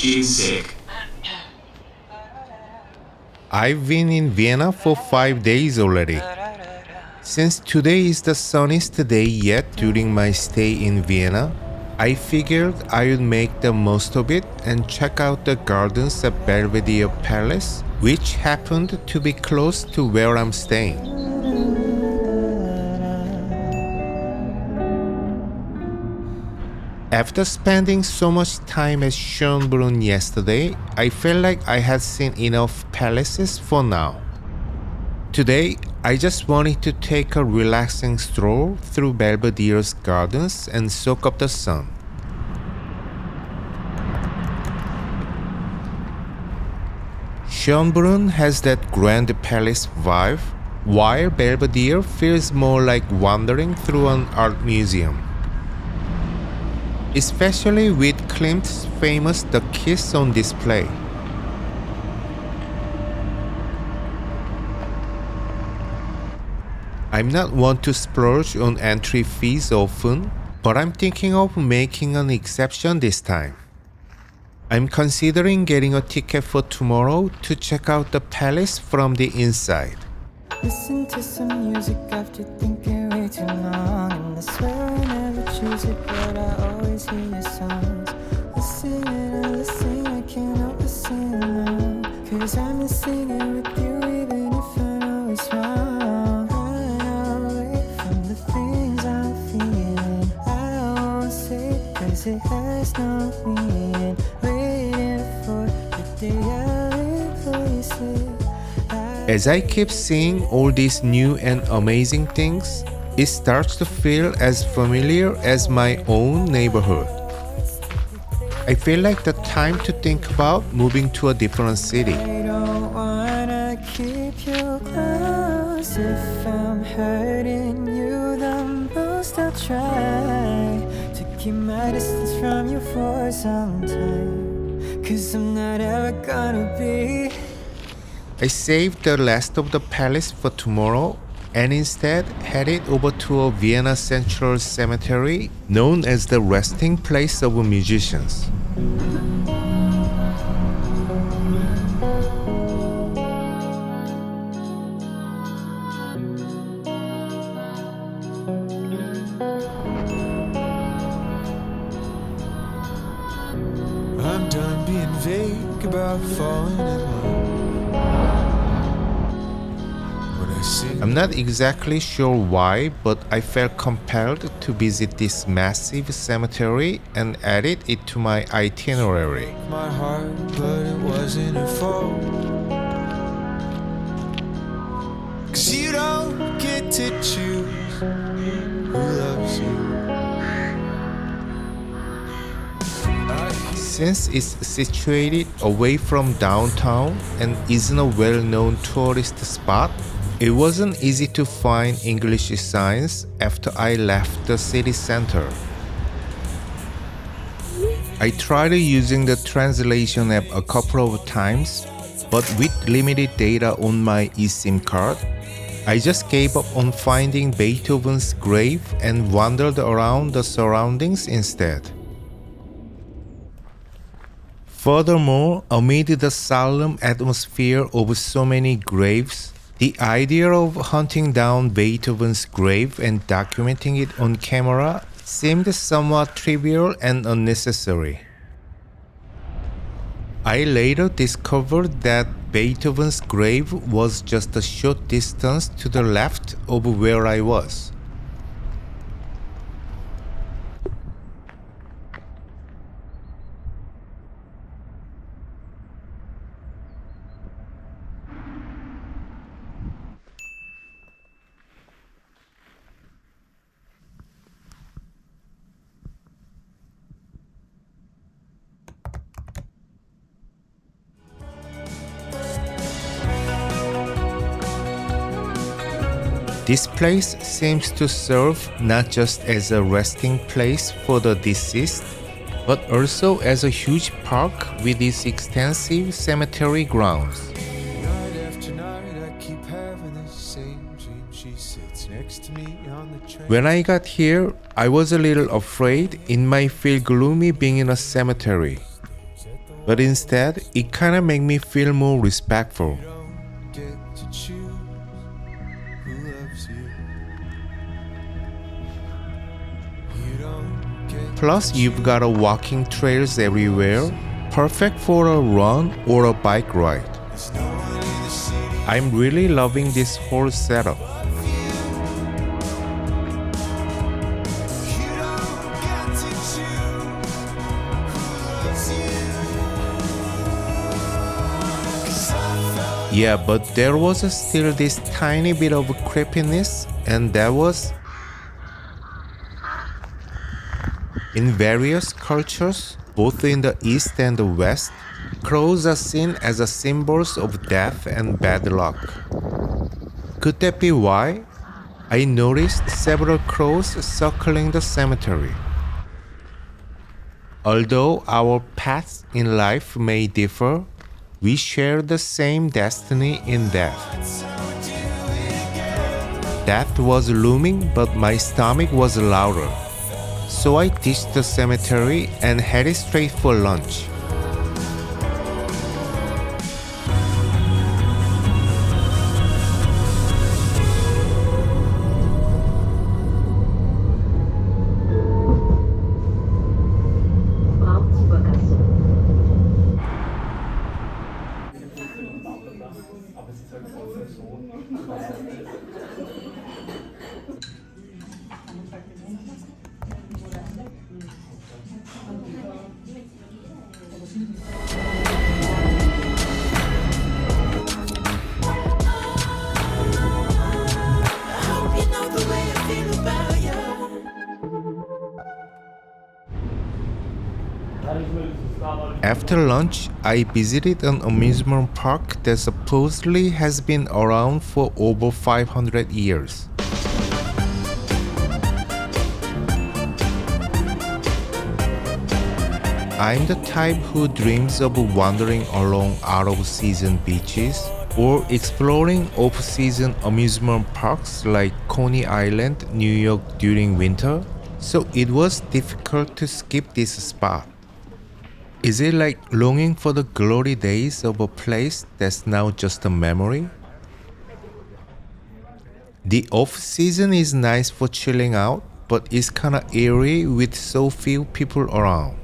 She's sick. I've been in Vienna for 5 days already. Since today is the sunniest day yet during my stay in Vienna, I figured I would make the most of it and check out the gardens at Belvedere Palace, which happened to be close to where I'm staying. After spending so much time at Schönbrunn yesterday, I felt like I had seen enough palaces for now. Today, I just wanted to take a relaxing stroll through Belvedere's gardens and soak up the sun. Schönbrunn has that grand palace vibe, while Belvedere feels more like wandering through an art museum. Especially with Klimt's famous The Kiss on display. I'm not one to splurge on entry fees often, but I'm thinking of making an exception this time. I'm considering getting a ticket for tomorrow to check out the palace from the inside. Listen to some music after thinking way too long, and I swear I never choose it, but I always hear your songs. Listen and I listen, I can't help but sing along, 'cause I'm just singing with you even if I know it's wrong. Run away from the things I'm feeling, I won't say 'cause it has no meaning. Waiting for the day I replace it. As I keep seeing all these new and amazing things, it starts to feel as familiar as my own neighborhood. I feel like the time to think about moving to a different city. I don't wanna keep you close. If I'm hurting you the most, I'll try to keep my distance from you for some time, 'cause I'm not ever gonna be. I saved the last of the palace for tomorrow and instead headed over to a Vienna Central Cemetery known as the resting place of musicians. I'm done being vague about falling in love. I'm not exactly sure why, but I felt compelled to visit this massive cemetery and added it to my itinerary. My heart, but it wasn't her fault. 'Cause you don't get to choose who loves you. Since it's situated away from downtown and isn't a well-known tourist spot, it wasn't easy to find English signs after I left the city center. I tried using the translation app a couple of times, but with limited data on my eSIM card, I just gave up on finding Beethoven's grave and wandered around the surroundings instead. Furthermore, amid the solemn atmosphere of so many graves, the idea of hunting down Beethoven's grave and documenting it on camera seemed somewhat trivial and unnecessary. I later discovered that Beethoven's grave was just a short distance to the left of where I was. This place seems to serve not just as a resting place for the deceased, but also as a huge park with its extensive cemetery grounds. Night after night, I keep having the same dream. She sits next to me on the train. When I got here, I was a little afraid it might feel gloomy being in a cemetery. But instead, it kinda made me feel more respectful. Get to choose who loves you. You don't get Plus, you've got a walking trails everywhere, perfect for a run or a bike ride. There's no one in the city. I'm really loving this whole setup. You don't get to choose who loves you. 'Cause I felt Yeah, but there was still this tiny bit of creepiness, and that was in various cultures, both in the East and the West, crows are seen as a symbols of death and bad luck. Could that be why? I noticed several crows circling the cemetery. Although our paths in life may differ, we share the same destiny in death. Death was looming, but my stomach was louder. So I ditched the cemetery and headed straight for lunch. hope you know the way I feel about you. After lunch, I visited an amusement park that supposedly has been around for over 500 years. I'm the type who dreams of wandering along out-of-season beaches or exploring off-season amusement parks like Coney Island, New York during winter, so it was difficult to skip this spot. Is it like longing for the glory days of a place that's now just a memory? The off-season is nice for chilling out, but it's kinda eerie with so few people around.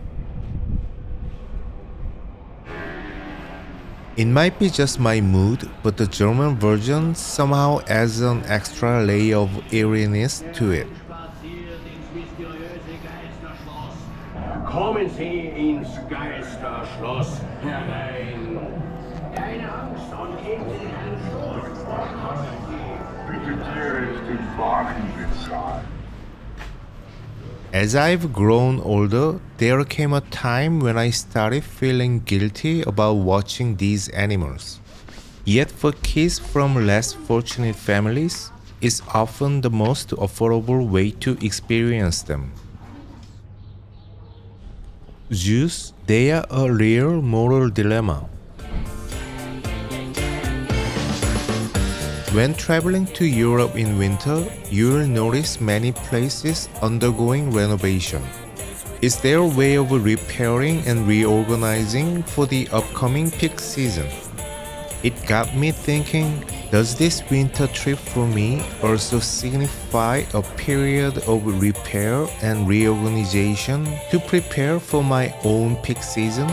It might be just my mood, but the German version somehow adds an extra layer of eeriness to it. Kommen Sie ins Geisterschloss herein. Keine Angst und geben Sie einen Stuhl. Bitte dir ist den Wagen bezahlt. As I've grown older, there came a time when I started feeling guilty about watching these animals. Yet for kids from less fortunate families, it's often the most affordable way to experience them. Zoos, they are a real moral dilemma. When traveling to Europe in winter, you'll notice many places undergoing renovation. Is there a way of repairing and reorganizing for the upcoming peak season? It got me thinking, does this winter trip for me also signify a period of repair and reorganization to prepare for my own peak season?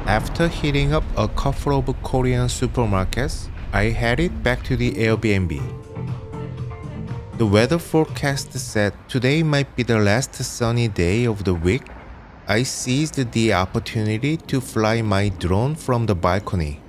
After hitting up a couple of Korean supermarkets, I headed back to the Airbnb. The weather forecast said today might be the last sunny day of the week. I seized the opportunity to fly my drone from the balcony.